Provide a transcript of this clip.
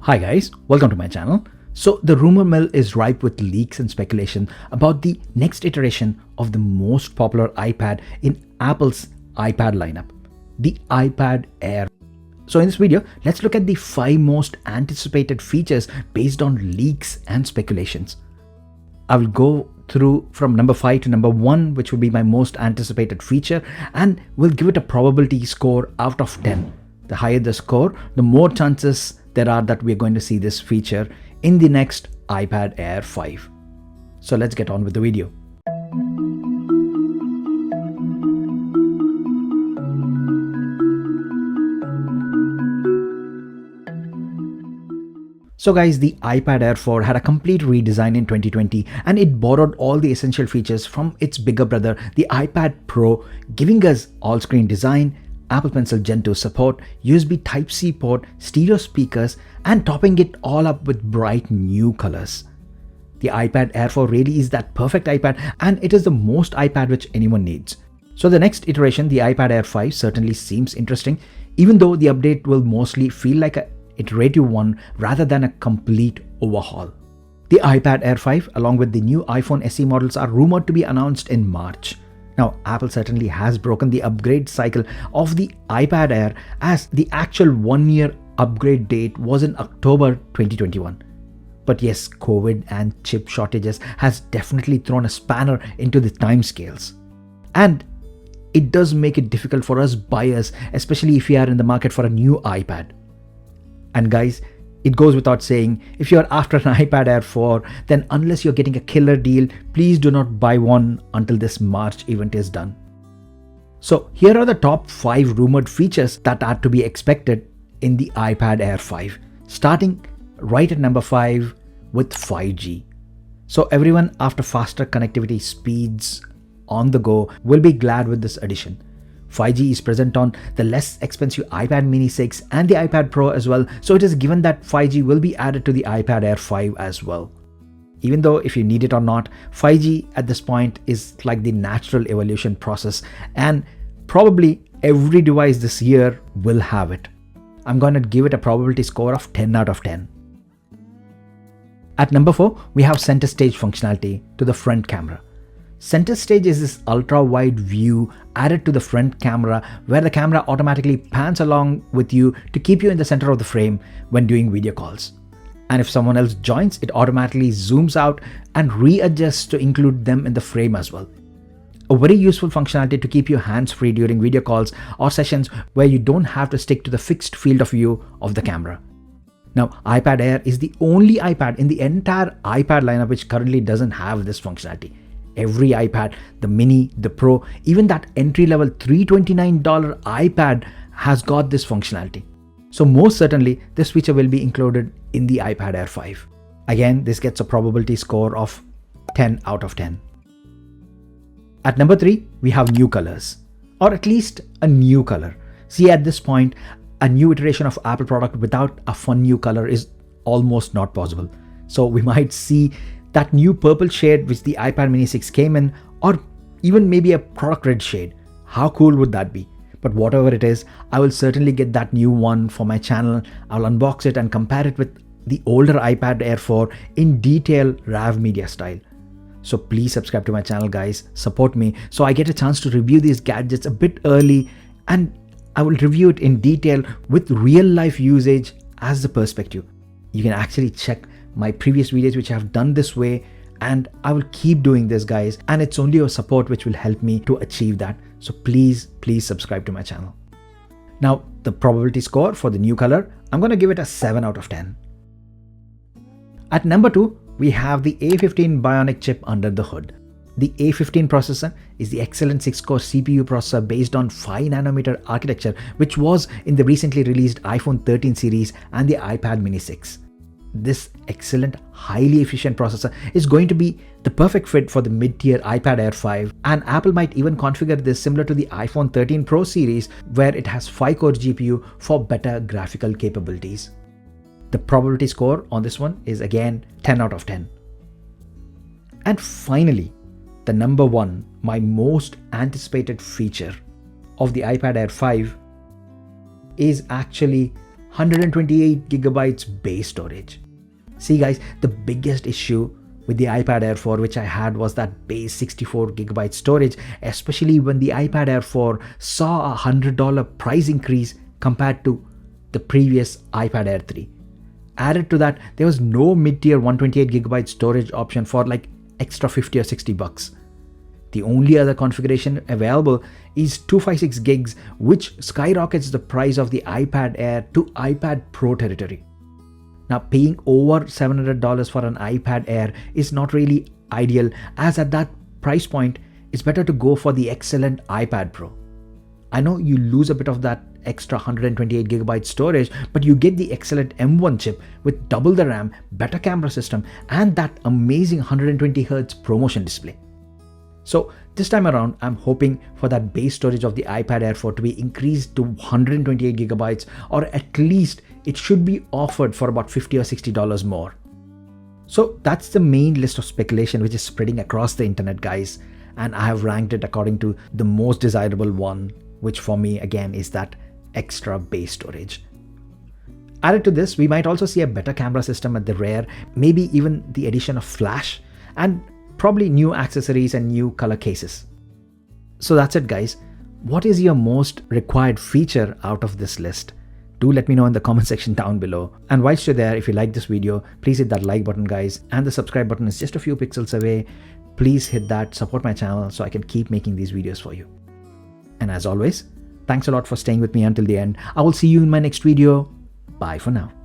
Hi guys, welcome to my channel. So the rumor mill is ripe with leaks and speculation about the next iteration of the most popular iPad in Apple's iPad lineup, the iPad Air. So in this video, let's look at the 5 most anticipated features based on leaks and speculations. I will go through from number 5 to number 1, which will be my most anticipated feature, and we'll give it a probability score out of 10. The higher the score, the more chances there are that we're going to see this feature in the next iPad Air 5. So let's get on with the video. So guys, the iPad Air 4 had a complete redesign in 2020 and it borrowed all the essential features from its bigger brother, the iPad Pro, giving us all-screen design, Apple Pencil Gen 2 support, USB Type-C port, stereo speakers, and topping it all up with bright new colors. The iPad Air 4 really is that perfect iPad, and it is the most iPad which anyone needs. So the next iteration, the iPad Air 5, certainly seems interesting, even though the update will mostly feel like an iterative one rather than a complete overhaul. The iPad Air 5 along with the new iPhone SE models are rumored to be announced in March. Now, Apple certainly has broken the upgrade cycle of the iPad Air, as the actual 1-year upgrade date was in October 2021. But yes, COVID and chip shortages has definitely thrown a spanner into the timescales. And it does make it difficult for us buyers, especially if we are in the market for a new iPad. And guys, it goes without saying, if you're after an iPad Air 4, then unless you're getting a killer deal, please do not buy one until this March event is done. So here are the top 5 rumored features that are to be expected in the iPad Air 5, starting right at number 5 with 5G. So everyone after faster connectivity speeds on the go will be glad with this addition. 5G is present on the less expensive iPad mini 6 and the iPad Pro as well, so it is given that 5G will be added to the iPad Air 5 as well. Even though if you need it or not, 5G at this point is like the natural evolution process, and probably every device this year will have it. I'm going to give it a probability score of 10 out of 10. At number 4, we have center stage functionality to the front camera. Center stage is this ultra-wide view added to the front camera where the camera automatically pans along with you to keep you in the center of the frame when doing video calls. And if someone else joins, it automatically zooms out and readjusts to include them in the frame as well. A very useful functionality to keep you hands-free during video calls or sessions where you don't have to stick to the fixed field of view of the camera. Now, iPad Air is the only iPad in the entire iPad lineup which currently doesn't have this functionality. Every iPad, the mini, the Pro, even that entry-level $329 iPad has got this functionality. So most certainly, this feature will be included in the iPad Air 5. Again, this gets a probability score of 10 out of 10. At number 3, we have new colors, or at least a new color. See, at this point, a new iteration of Apple product without a fun new color is almost not possible. So we might see that new purple shade which the iPad mini 6 came in, or even maybe a product red shade. How cool would that be? But whatever it is, I will certainly get that new one for my channel. I'll unbox it and compare it with the older iPad Air 4 in detail RAV media style. So please subscribe to my channel guys, support me so I get a chance to review these gadgets a bit early, and I will review it in detail with real life usage as the perspective. You can actually check my previous videos which I have done this way, and I will keep doing this guys, and it's only your support which will help me to achieve that. So please subscribe to my channel. Now the probability score for the new color, I'm going to give it a 7 out of 10. At number 2, we have the A15 Bionic chip under the hood. The A15 processor is the excellent 6-core CPU processor based on 5nm architecture which was in the recently released iPhone 13 series and the iPad mini 6. This excellent, highly efficient processor is going to be the perfect fit for the mid-tier iPad Air 5, and Apple might even configure this similar to the iPhone 13 Pro series where it has 5-core GPU for better graphical capabilities. The probability score on this one is again 10 out of 10. And finally, the number 1, my most anticipated feature of the iPad Air 5 is actually 128 gigabytes base storage. See guys, the biggest issue with the iPad Air 4 which I had was that base 64 gigabyte storage, especially when the iPad Air 4 saw a $100 price increase compared to the previous iPad Air 3. Added to that, there was no mid-tier 128 gigabyte storage option for like extra 50 or 60 bucks. The only other configuration available is 256 gigs, which skyrockets the price of the iPad Air to iPad Pro territory. Now, paying over $700 for an iPad Air is not really ideal, as at that price point, it's better to go for the excellent iPad Pro. I know you lose a bit of that extra 128 gigabyte storage, but you get the excellent M1 chip with double the RAM, better camera system, and that amazing 120Hz ProMotion display. So this time around, I'm hoping for that base storage of the iPad Air 4 to be increased to 128 gigabytes, or at least it should be offered for about $50 or $60 more. So that's the main list of speculation which is spreading across the internet, guys, and I have ranked it according to the most desirable one, which for me again is that extra base storage. Added to this, we might also see a better camera system at the rear, maybe even the addition of flash, and probably new accessories and new color cases. So that's it guys. What is your most required feature out of this list? Do let me know in the comment section down below. And whilst you're there, if you like this video, please hit that like button guys, and the subscribe button is just a few pixels away. Please hit that, support my channel so I can keep making these videos for you. And as always, thanks a lot for staying with me until the end. I will see you in my next video. Bye for now.